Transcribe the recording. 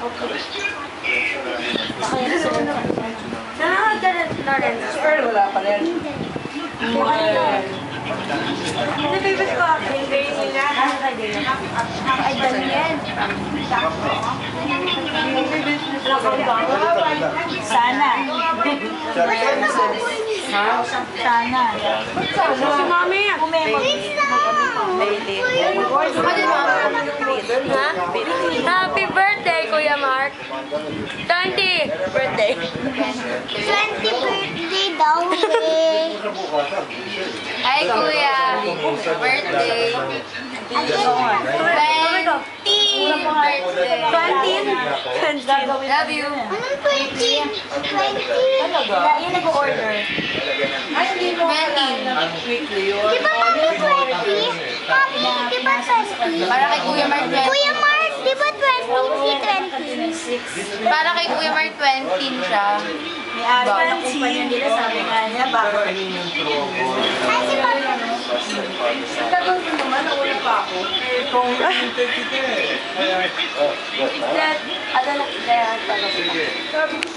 Saan ka Lawrence? Earl, wala pa rin. Ano favorite ko? Yung day nila. Ay, Daniel. Sana. Ha? Sana. Si Mami. Ha? Happy birthday, Kuya Mark. 20 birthday. 20 birthday daw eh. Hi, Kuya. Birthday. 20. Love you. Anong 20? 20? Yan nag-order. Ay, hindi mo. 20. Weekly yun. Di ba mami 20? Mami, di ba 20? Para kay Kuya Mark 20. Kuya Mark, di ba 20? Si 20. Para kay Kuya Mark 20 siya. May ari pa ng kumpanya nila, sabi nga niya, baka Ay, si Mami. Tagal ko naman, nauna pa ako. Eh, kung 30 ka eh. ano na, kaya talaga. Sabi ko,